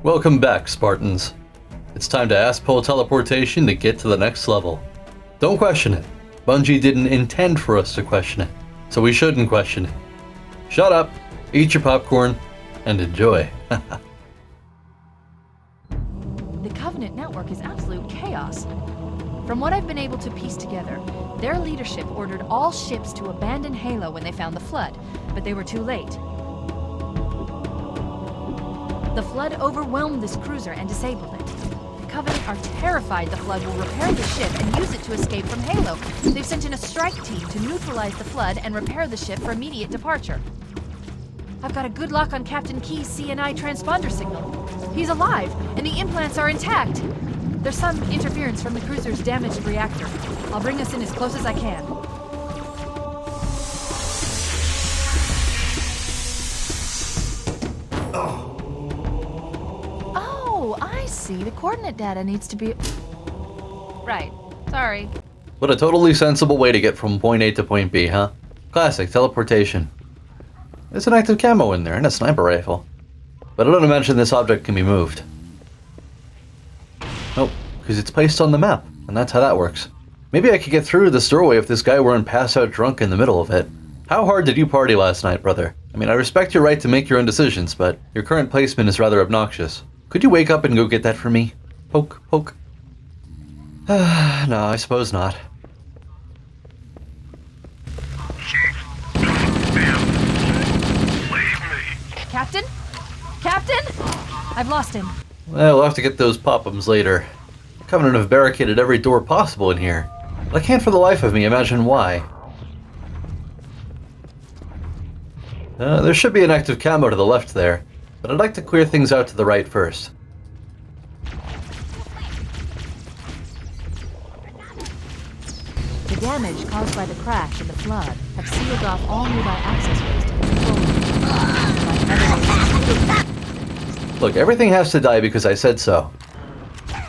Welcome back, Spartans. It's time to ask pull teleportation to get to the next level. Don't question it. Bungie didn't intend for us to question it, so we shouldn't question it. Shut up, eat your popcorn, and enjoy. The Covenant network is absolute chaos. From what I've been able to piece together, their leadership ordered all ships to abandon Halo when they found the Flood, but they were too late. The Flood overwhelmed this cruiser and disabled it. The Covenant are terrified the Flood will repair the ship and use it to escape from Halo. They've sent in a strike team to neutralize the Flood and repair the ship for immediate departure. I've got a good lock on Captain Key's CNI transponder signal. He's alive, and the implants are intact. There's some interference from the cruiser's damaged reactor. I'll bring us in as close as I can. Oh, I see. The coordinate data needs to be... Right. Sorry. What a totally sensible way to get from point A to point B, huh? Classic teleportation. There's an active camo in there and a sniper rifle. But I don't imagine this object can be moved. Nope, because it's placed on the map, and that's how that works. Maybe I could get through this doorway if this guy weren't passed out drunk in the middle of it. How hard did you party last night, brother? I mean, I respect your right to make your own decisions, but your current placement is rather obnoxious. Could you wake up and go get that for me? Poke, poke. No, I suppose not. Captain? Captain? I've lost him. Well, we'll have to get those pop-ums later. The Covenant have barricaded every door possible in here. But I can't for the life of me imagine why. There should be an active camo to the left there, but I'd like to clear things out to the right first. The damage caused by the crash and the Flood have sealed off all nearby access ways to the control room. Look, everything has to die because I said so.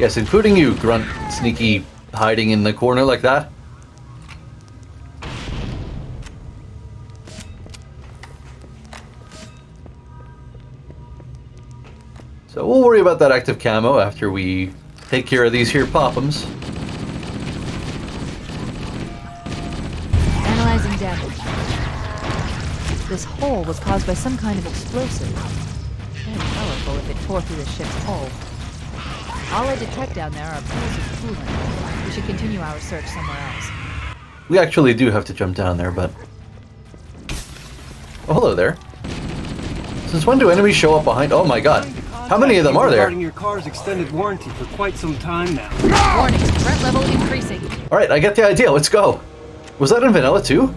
Yes, including you, grunt, sneaky, hiding in the corner like that. So we'll worry about that active camo after we take care of these here pop-ums. Analyzing damage. This hole was caused by some kind of explosive. Very powerful if it tore through the ship's hull. All I detect down there are pools of coolant. We should continue our search somewhere else. We actually do have to jump down there, but... Oh, hello there. Since when do enemies show up behind... Oh my god. How many of them are there? Regarding your car's extended warranty for quite some time now. Warning, threat level increasing. Alright, I get the idea. Let's go. Was that in vanilla too?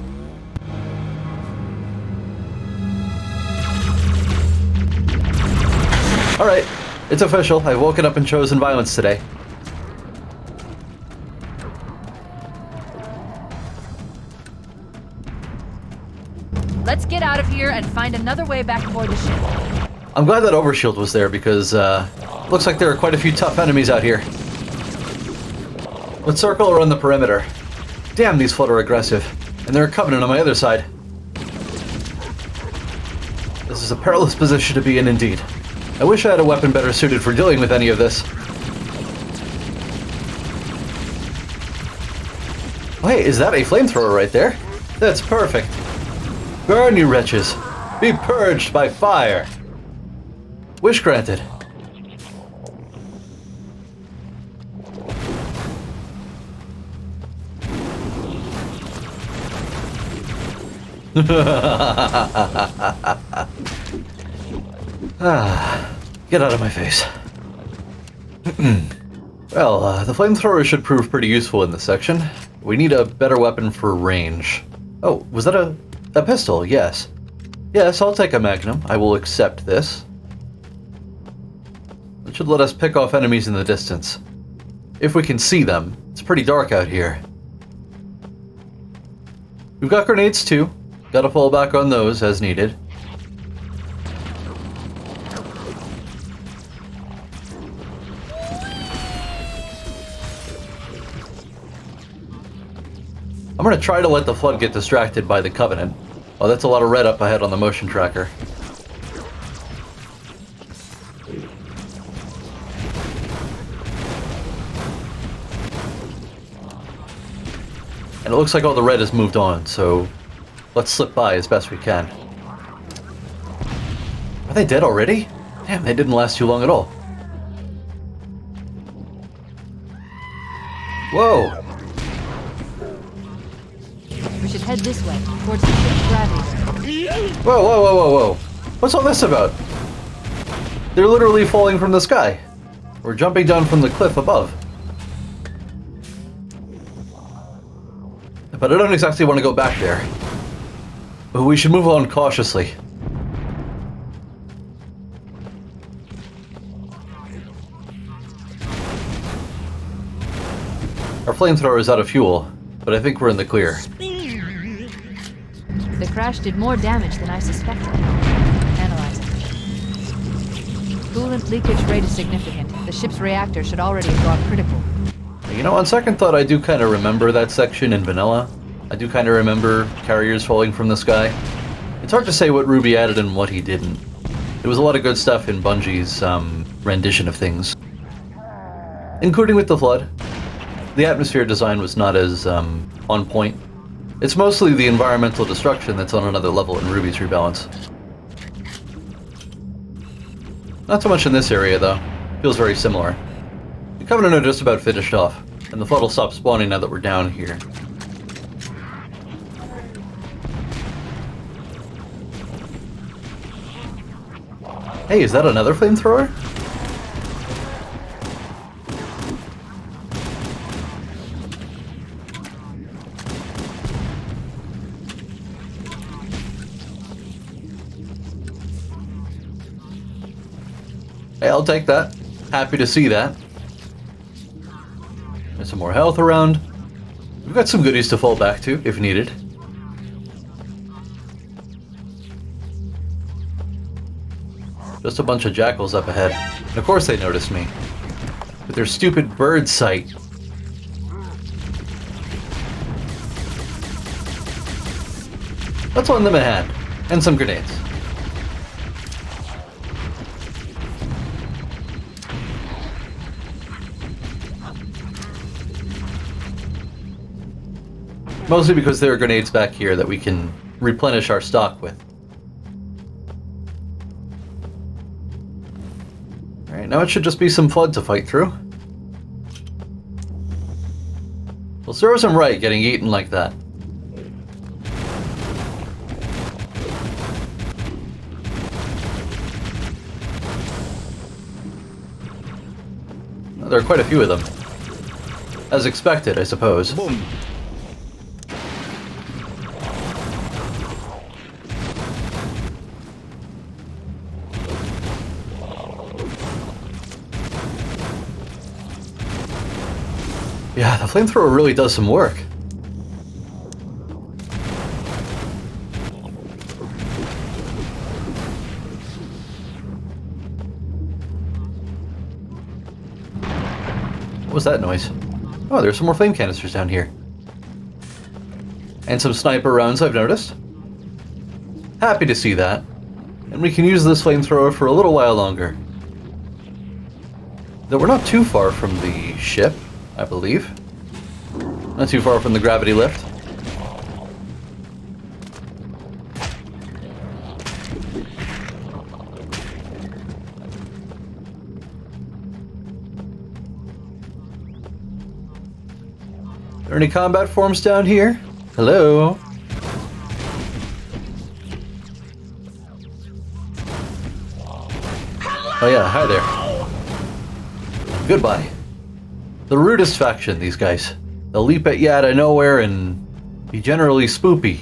Alright, it's official. I've woken up and chosen violence today. Let's get out of here and find another way back aboard the ship. I'm glad that overshield was there because, looks like there are quite a few tough enemies out here. Let's circle around the perimeter. Damn, these Flood are aggressive. And there are Covenant on my other side. This is a perilous position to be in indeed. I wish I had a weapon better suited for dealing with any of this. Wait, is that a flamethrower right there? That's perfect. Burn, you wretches. Be purged by fire. Wish granted. Get out of my face. Well, the flamethrower should prove pretty useful in this section. We need a better weapon for range. Oh, was that a pistol? Yes. Yes, I'll take a magnum. I will accept this. It should let us pick off enemies in the distance. If we can see them. It's pretty dark out here. We've got grenades too. Gotta fall back on those as needed. I'm gonna try to let the flood get distracted by the Covenant. Oh, that's a lot of red up ahead on the motion tracker. And it looks like all the red has moved on, so let's slip by as best we can. Are they dead already? Damn, they didn't last too long at all. Whoa! We should head this way, towards the ship's gravity. Whoa, whoa, whoa, whoa, whoa! What's all this about? They're literally falling from the sky. We're jumping down from the cliff above. But I don't exactly want to go back there. But we should move on cautiously. Our flamethrower is out of fuel, but I think we're in the clear. The crash did more damage than I suspected. Analyzing. Coolant leakage rate is significant. The ship's reactor should already have gone critical. You know, on second thought, I do kind of remember that section in Vanilla. I do kind of remember carriers falling from the sky. It's hard to say what Ruby added and what he didn't. There was a lot of good stuff in Bungie's rendition of things. Including with the Flood. The atmosphere design was not as on point. It's mostly the environmental destruction that's on another level in Ruby's Rebalance. Not so much in this area, though. Feels very similar. The Covenant are just about finished off, and the Flood will stop spawning now that we're down here. Hey, is that another flamethrower? Hey, I'll take that. Happy to see that. There's some more health around. We've got some goodies to fall back to, if needed. Just a bunch of jackals up ahead. And of course they noticed me. With their stupid bird sight. Let's lend them a hand. And some grenades. Mostly because there are grenades back here that we can replenish our stock with. Alright, now it should just be some Flood to fight through. Well, serves him right getting eaten like that. Well, there are quite a few of them. As expected, I suppose. Boom. Yeah, the flamethrower really does some work. What was that noise? Oh, there's some more flame canisters down here. And some sniper rounds, I've noticed. Happy to see that. And we can use this flamethrower for a little while longer. Though we're not too far from the ship, I believe. Not too far from the gravity lift. Are there any combat forms down here? Hello? Oh yeah, hi there. Goodbye. The rudest faction, these guys. They'll leap at you out of nowhere and be generally spoopy.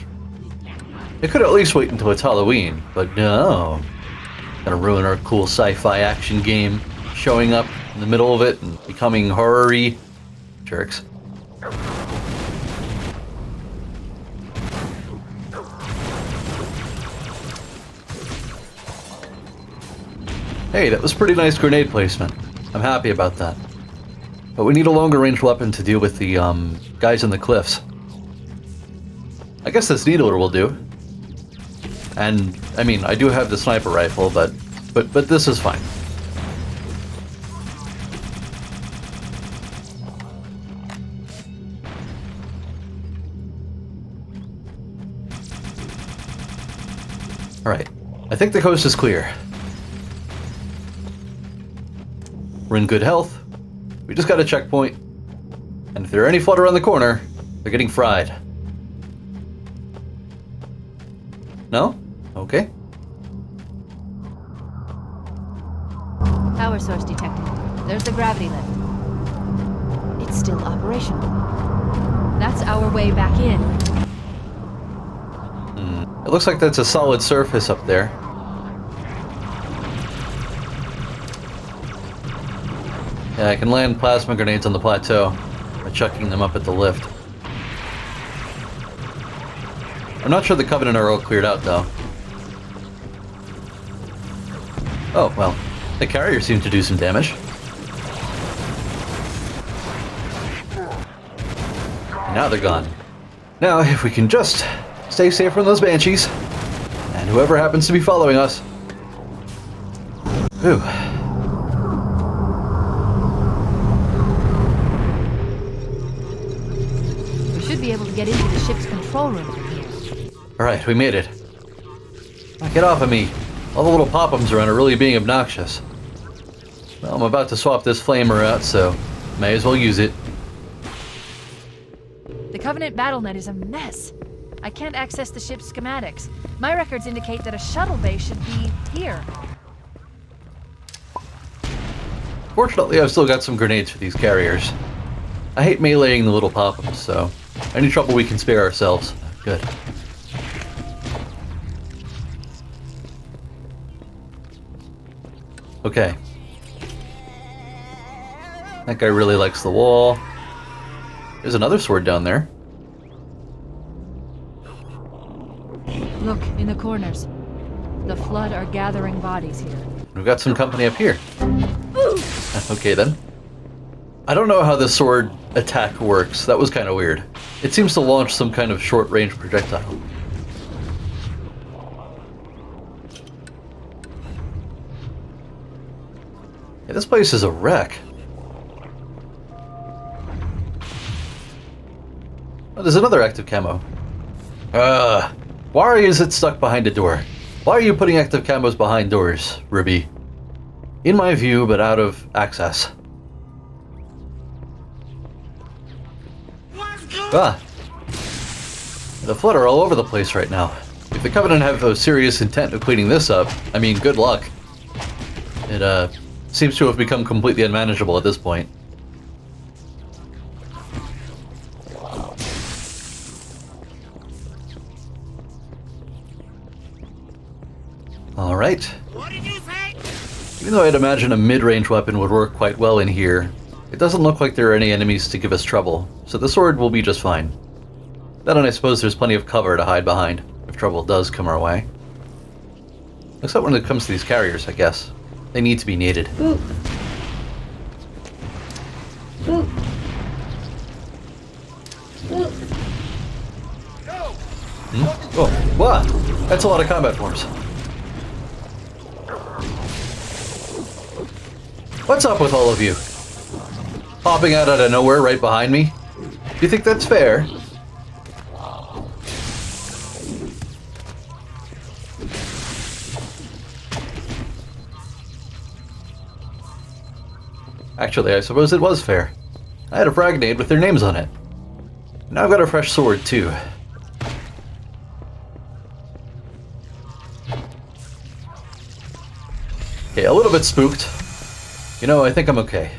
They could at least wait until it's Halloween, but no. Gonna ruin our cool sci-fi action game, showing up in the middle of it and becoming horror-y. Jerks. Hey, that was pretty nice grenade placement. I'm happy about that. But we need a longer range weapon to deal with the guys in the cliffs. I guess this needler will do. And, I mean, I do have the sniper rifle, but this is fine. Alright, I think the coast is clear. We're in good health. We just got a checkpoint. And if there are any flood around the corner, they're getting fried. No? Okay. Power source detected. There's the gravity lift. It's still operational. That's our way back in. It looks like that's a solid surface up there. Yeah, I can land plasma grenades on the plateau by chucking them up at the lift. I'm not sure the Covenant are all cleared out, though. Oh, well, the carrier seemed to do some damage. And now they're gone. Now, if we can just stay safe from those banshees, and whoever happens to be following us. Whew. We should be able to get into the ship's control room from here. Alright, we made it. Now get off of me. All the little pop-ums around are really being obnoxious. Well, I'm about to swap this flamer out, so may as well use it. The Covenant BattleNet is a mess. I can't access the ship's schematics. My records indicate that a shuttle bay should be here. Fortunately, I've still got some grenades for these carriers. I hate meleeing the little pop-ums, so any trouble we can spare ourselves. Good. Okay. That guy really likes the wall. There's another sword down there. Look, in the corners. The Flood are gathering bodies here. We've got some company up here. Okay then. I don't know how the sword attack works. That was kind of weird. It seems to launch some kind of short-range projectile. Yeah, this place is a wreck. Oh, there's another active camo. Why is it stuck behind a door? Why are you putting active camos behind doors, Ruby? In my view, but out of access. Ah! The Flood are all over the place right now. If the Covenant have a serious intent of cleaning this up, I mean, good luck. It, seems to have become completely unmanageable at this point. Alright. What did you say? Even though I'd imagine a mid-range weapon would work quite well in here, it doesn't look like there are any enemies to give us trouble, so the sword will be just fine. Then I suppose there's plenty of cover to hide behind, if trouble does come our way. Except when it comes to these carriers, I guess. They need to be needed. Boop. Boop. Boop. Oh, what? That's a lot of combat forms. What's up with all of you? Popping out of nowhere right behind me? Do you think that's fair? Actually, I suppose it was fair. I had a frag grenade with their names on it. Now I've got a fresh sword, too. Okay, a little bit spooked. You know, I think I'm okay.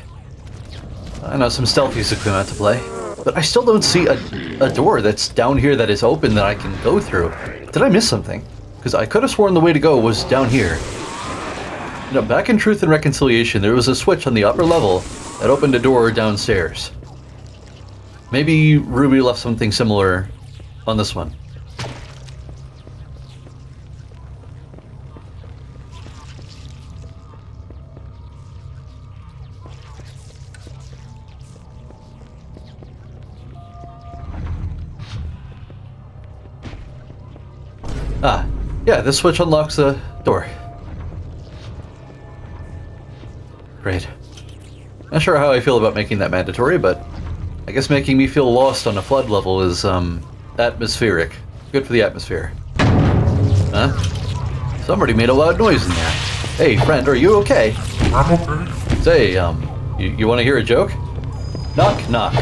I know some stealthies have come out to play, but I still don't see a door that's down here that is open that I can go through. Did I miss something? Because I could have sworn the way to go was down here. You know, back in Truth and Reconciliation, there was a switch on the upper level that opened a door downstairs. Maybe Ruby left something similar on this one. Ah, yeah, this switch unlocks the door. Great. Not sure how I feel about making that mandatory, but I guess making me feel lost on a flood level is, atmospheric. Good for the atmosphere. Huh? Somebody made a loud noise in there. Hey, friend, are you okay? I'm okay. Say, you want to hear a joke? Knock, knock.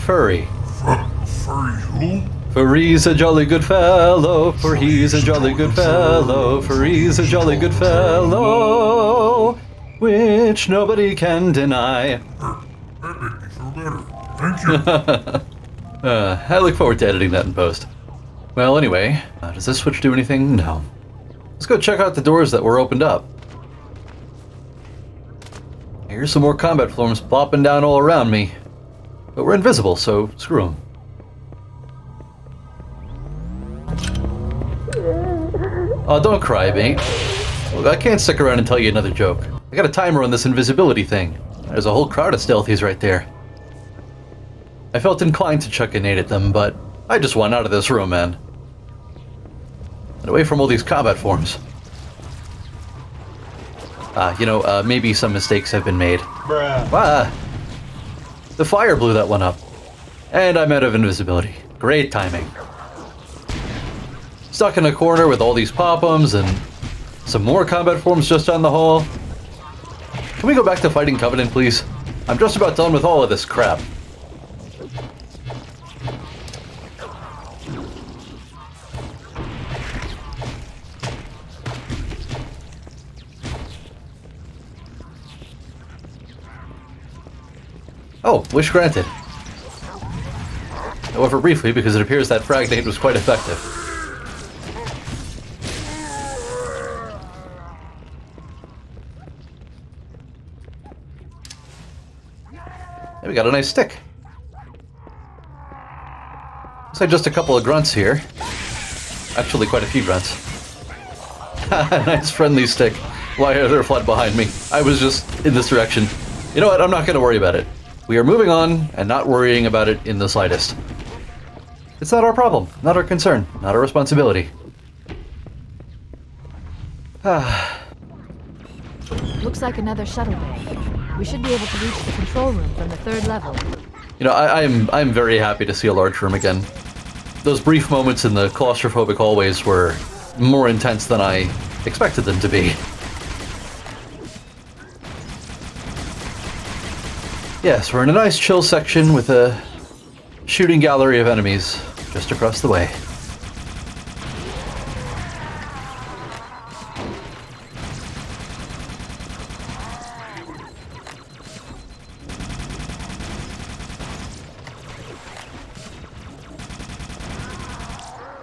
Furry. Furry who? Furry's a jolly good fellow, for he's a jolly good fellow, for he's a jolly good fellow, which nobody can deny. That made me feel better. Thank you. I look forward to editing that in post. Well, anyway, does this switch do anything? No. Let's go check out the doors that were opened up. Here's some more combat forms plopping down all around me. But we're invisible, so screw them. Oh, don't cry, mate. Look, I can't stick around and tell you another joke. I got a timer on this invisibility thing. There's a whole crowd of stealthies right there. I felt inclined to chuck a nade at them, but I just want out of this room, man. And away from all these combat forms. Maybe some mistakes have been made. Bruh. Ah! The fire blew that one up. And I'm out of invisibility. Great timing. Stuck in a corner with all these pop-ums and some more combat forms just down the hall. Can we go back to fighting Covenant, please? I'm just about done with all of this crap. Oh, wish granted. However briefly, because it appears that frag nade was quite effective. Hey, we got a nice stick. Looks like just a couple of grunts here. Actually, quite a few grunts. Nice friendly stick. Why are there flood behind me? I was just in this direction. You know what? I'm not going to worry about it. We are moving on and not worrying about it in the slightest. It's not our problem, not our concern, not our responsibility. Looks like another shuttle bay. We should be able to reach the control room from the 3rd level. You know, I'm very happy to see a large room again. Those brief moments in the claustrophobic hallways were more intense than I expected them to be. Yes, we're in a nice chill section with a shooting gallery of enemies just across the way.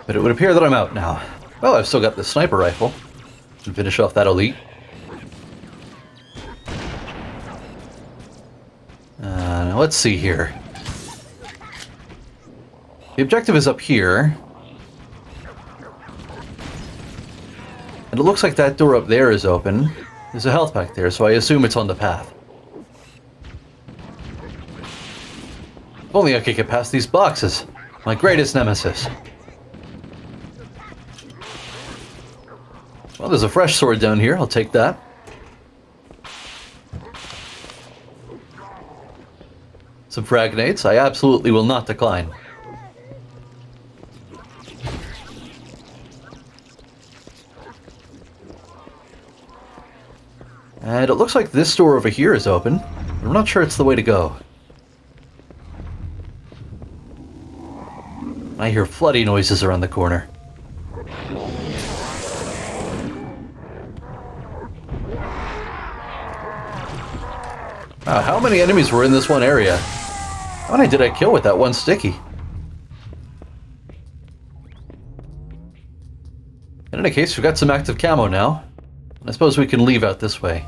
But it would appear that I'm out now. Well, I've still got the sniper rifle. Can finish off that elite. Now let's see here. The objective is up here. And it looks like that door up there is open. There's a health pack there, so I assume it's on the path. If only I could get past these boxes. My greatest nemesis. Well, there's a fresh sword down here. I'll take that. Some frag nades. I absolutely will not decline. And it looks like this door over here is open. I'm not sure it's the way to go. I hear floody noises around the corner. How many enemies were in this one area? How many did I kill with that one sticky? In any case, we've got some active camo now. I suppose we can leave out this way.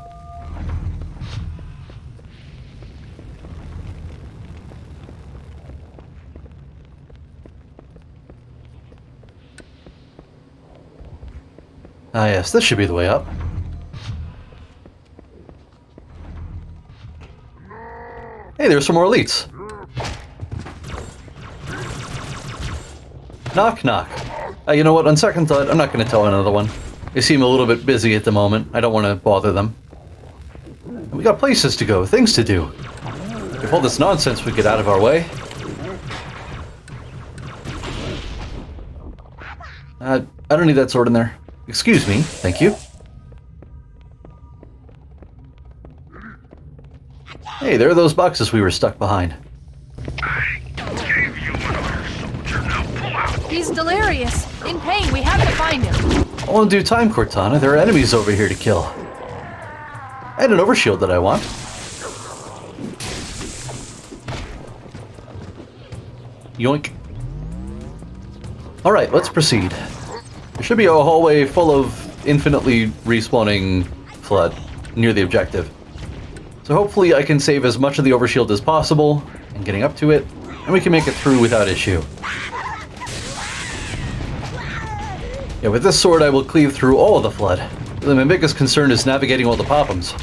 Ah yes, this should be the way up. Hey, there's some more elites. Knock, knock. You know what, on second thought, I'm not going to tell another one. They seem a little bit busy at the moment. I don't want to bother them. And we got places to go, things to do. If all this nonsense would get out of our way. I don't need that sword in there. Excuse me, thank you. Hey, there are those boxes we were stuck behind. He's delirious. In pain, we have to find him. All in due time, Cortana. There are enemies over here to kill. And an overshield that I want. Yoink. Alright, let's proceed. There should be a hallway full of infinitely respawning flood near the objective. So hopefully I can save as much of the overshield as possible in getting up to it, and we can make it through without issue. Yeah, with this sword I will cleave through all of the flood. Really, my biggest concern is navigating all the pop-ums.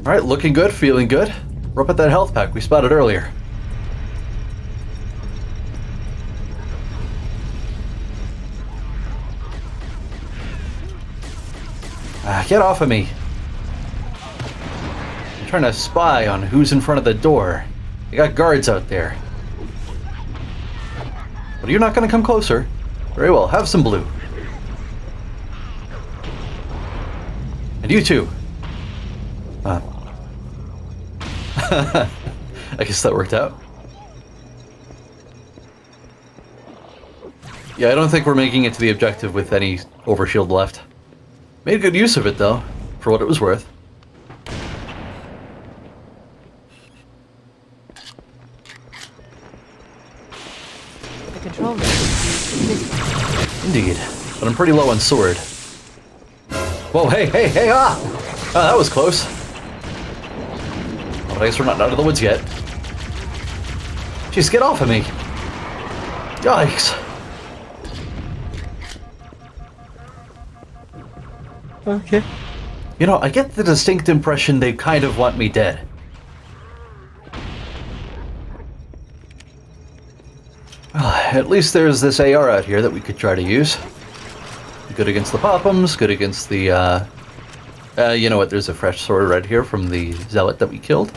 Alright, looking good, feeling good. We're up at that health pack we spotted earlier. Get off of me. I'm trying to spy on who's in front of the door. I got guards out there. But you're not going to come closer. Very well, have some blue. And you too. I guess that worked out. Yeah, I don't think we're making it to the objective with any overshield left. Made good use of it, though, for what it was worth. The control room is Indeed, but I'm pretty low on sword. Whoa, hey, ah! Oh, that was close. But I guess we're not out of the woods yet. Jeez, get off of me! Yikes! Okay. You know, I get the distinct impression they kind of want me dead. Well, at least there's this AR out here that we could try to use. Good against the pop-ums, good against the, you know what, there's a fresh sword right here from the zealot that we killed.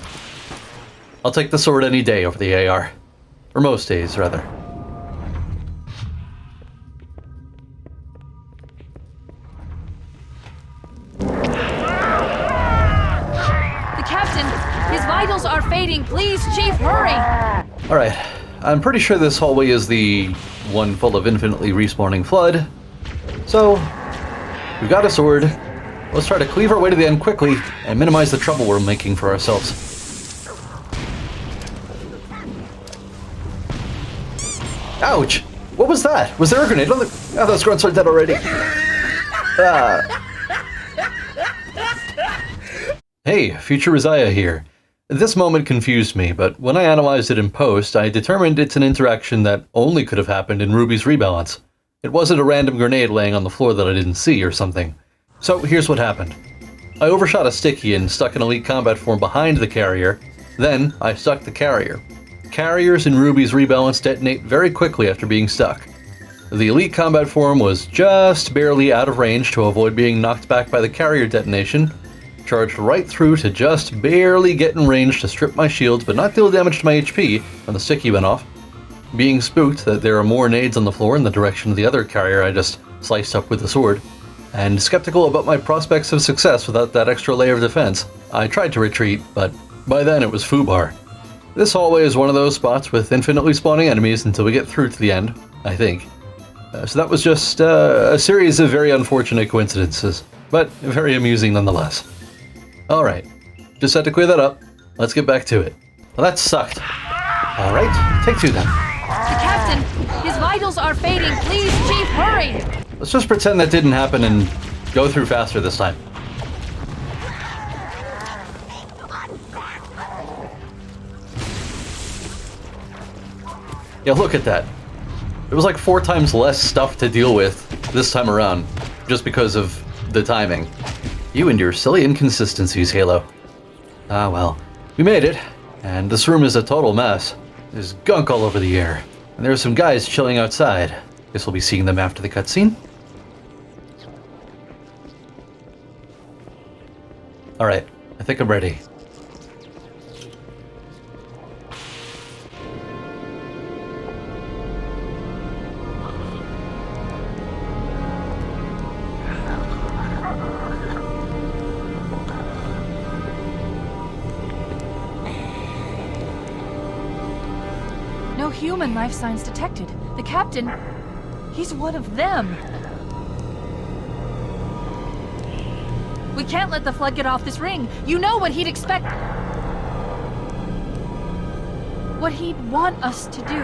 I'll take the sword any day over the AR. Or most days, rather. The captain! His vitals are fading! Please, Chief, hurry! Alright, I'm pretty sure this hallway is the one full of infinitely respawning flood. So, we've got a sword. Let's try to cleave our way to the end quickly and minimize the trouble we're making for ourselves. Ouch! What was that? Was there a grenade on the... Oh, those grunts are dead already. Hey, future Rizzed here. This moment confused me, but when I analyzed it in post, I determined it's an interaction that only could have happened in Ruby's rebalance. It wasn't a random grenade laying on the floor that I didn't see or something. So here's what happened. I overshot a sticky and stuck an elite combat form behind the carrier, then I stuck the carrier. Carriers in Ruby's rebalance detonate very quickly after being stuck. The elite combat form was just barely out of range to avoid being knocked back by the carrier detonation, charged right through to just barely get in range to strip my shields but not deal damage to my HP when the sticky went off. Being spooked that there are more nades on the floor in the direction of the other carrier I just sliced up with the sword, and skeptical about my prospects of success without that extra layer of defense, I tried to retreat, but by then it was foobar. This hallway is one of those spots with infinitely spawning enemies until we get through to the end, I think. So that was just a series of very unfortunate coincidences, but very amusing nonetheless. Alright, just had to clear that up. Let's get back to it. Well, that sucked. Alright, take two then. The captain! His vitals are fading! Please, Chief, hurry! Let's just pretend that didn't happen and go through faster this time. Yeah, look at that. It was like 4 times less stuff to deal with this time around, just because of the timing. You and your silly inconsistencies, Halo. Ah well, we made it, and this room is a total mess. There's gunk all over the air, and there are some guys chilling outside. Guess we'll be seeing them after the cutscene. Alright, I think I'm ready. No human life signs detected. The captain, he's one of them. We can't let the flood get off this ring. You know what he'd expect. What he'd want us to do.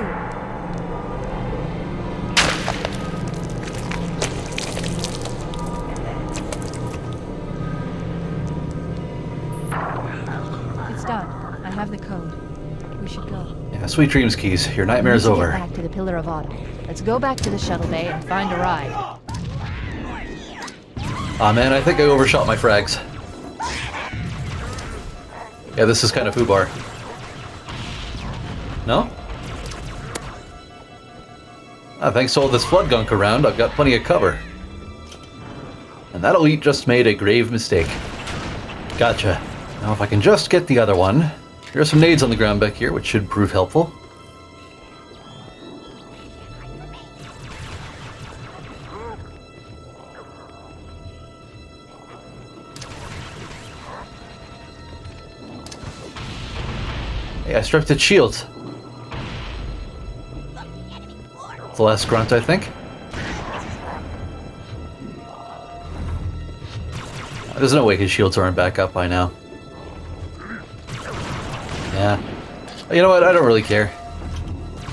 It's done. I have the code. We should go. Yeah, sweet dreams, Keys. Your nightmare's We need to over. get back to the Pillar of Otta. Let's go back to the shuttle bay and find a ride. Aw man, I think I overshot my frags. Yeah, this is kind of foobar. No? Ah, thanks to all this flood gunk around, I've got plenty of cover. And that elite just made a grave mistake. Gotcha. Now if I can just get the other one. There are some nades on the ground back here, which should prove helpful. Hey, I stripped its shields. It's the last grunt, I think. There's no way his shields aren't back up by now. Yeah. You know what? I don't really care.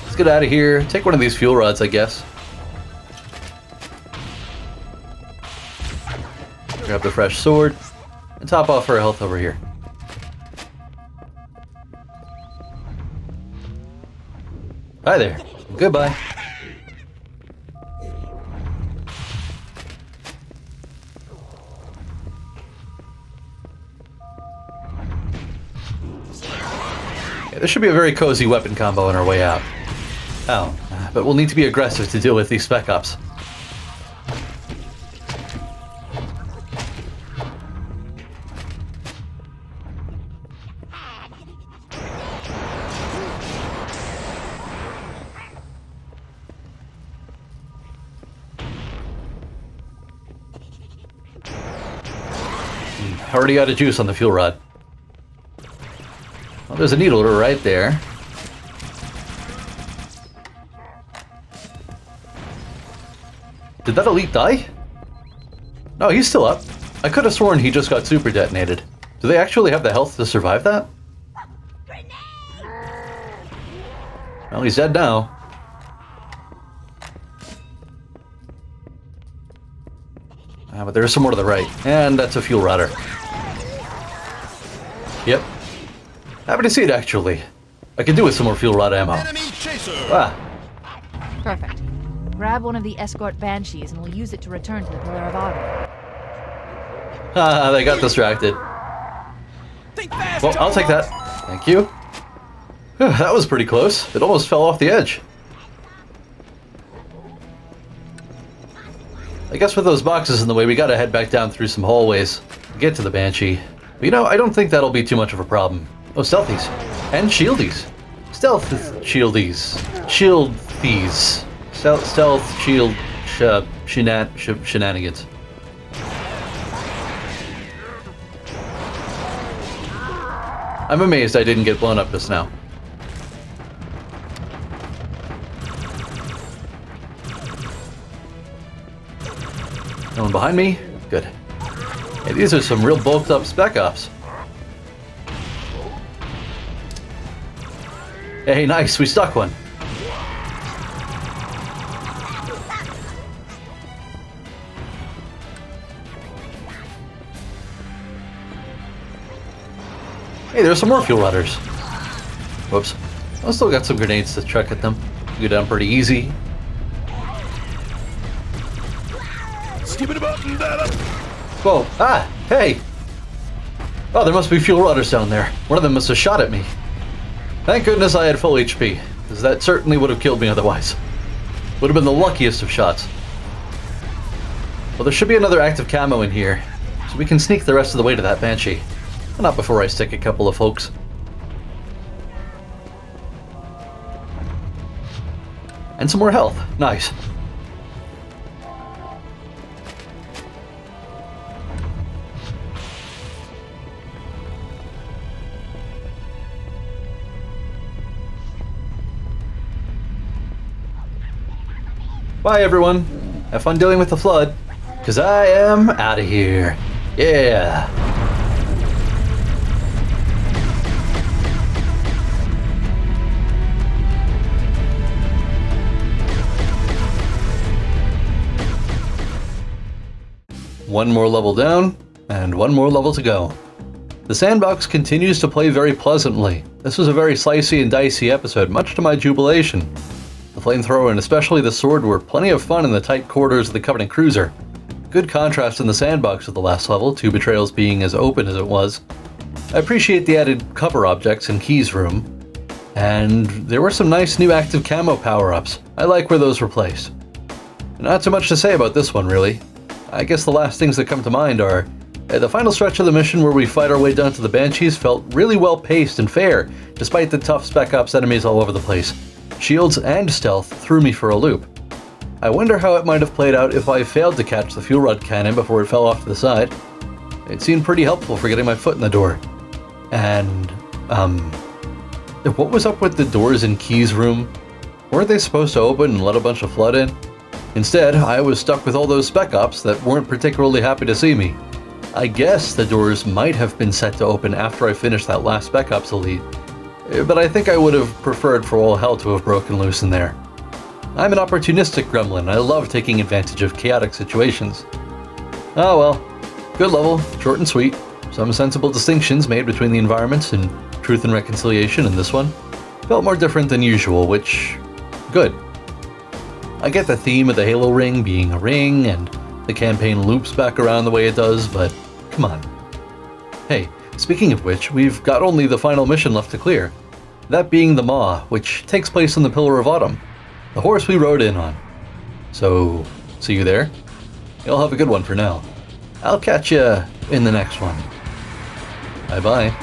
Let's get out of here. Take one of these fuel rods, I guess. Grab the fresh sword. And top off our health over here. Hi there. Goodbye. Yeah, this should be a very cozy weapon combo on our way out. Oh, but we'll need to be aggressive to deal with these spec ops. Already out of juice on the fuel rod. Well, there's a needler right there. Did that elite die? No, he's still up. I could have sworn he just got super detonated. Do they actually have the health to survive that? Well, he's dead now. But there's some more to the right. And that's a fuel rodder. Yep. Happy to see it, actually. I could do with some more fuel rod ammo. Ah. Perfect. Grab one of the escort banshees and we'll use it to return to the Pillar of Otta. Ah, they got distracted. Well, I'll take that. Thank you. That was pretty close. It almost fell off the edge. I guess with those boxes in the way, we gotta head back down through some hallways to get to the Banshee. But you know, I don't think that'll be too much of a problem. Oh, stealthies. And shieldies. Stealth shieldies. Shieldies. Stealth shield shenanigans. I'm amazed I didn't get blown up just now. No one behind me? Good. Hey, these are some real bulked up spec ops. Hey, nice, we stuck one. Hey, there's some more fuel rodders. Whoops. I still got some grenades to chuck at them. Go down pretty easy. Skip it about and that. Whoa. Ah! Hey! Oh, there must be fuel rodders down there. One of them must have shot at me. Thank goodness I had full HP, because that certainly would have killed me otherwise. Would have been the luckiest of shots. Well, there should be another active camo in here, so we can sneak the rest of the way to that Banshee. But not before I stick a couple of folks. And some more health. Nice. Bye, everyone. Have fun dealing with the flood, because I am out of here. Yeah. One more level down, and one more level to go. The sandbox continues to play very pleasantly. This was a very slicey and dicey episode, much to my jubilation. The flamethrower and especially the sword were plenty of fun in the tight quarters of the Covenant cruiser. Good contrast in the sandbox with the last level, 2 betrayals being as open as it was. I appreciate the added cover objects in Key's room, and there were some nice new active camo power-ups. I like where those were placed. Not too much to say about this one, really. I guess the last things that come to mind are, the final stretch of the mission where we fight our way down to the Banshees felt really well paced and fair, despite the tough Spec Ops enemies all over the place. Shields and stealth threw me for a loop. I wonder how it might have played out if I failed to catch the fuel rod cannon before it fell off to the side. It seemed pretty helpful for getting my foot in the door. And, what was up with the doors in Key's room? Weren't they supposed to open and let a bunch of flood in? Instead, I was stuck with all those Spec Ops that weren't particularly happy to see me. I guess the doors might have been set to open after I finished that last Spec Ops elite, but I think I would have preferred for all hell to have broken loose in there. I'm an opportunistic gremlin. I love taking advantage of chaotic situations. Oh well. Good level, short and sweet. Some sensible distinctions made between the environments and truth and reconciliation in this one. Felt more different than usual, which... good. I get the theme of the Halo ring being a ring, and the campaign loops back around the way it does, but come on. Hey, speaking of which, we've got only the final mission left to clear. That being the Maw, which takes place in the Pillar of Autumn, the horse we rode in on. So, see you there? You'll have a good one for now. I'll catch ya in the next one. Bye-bye.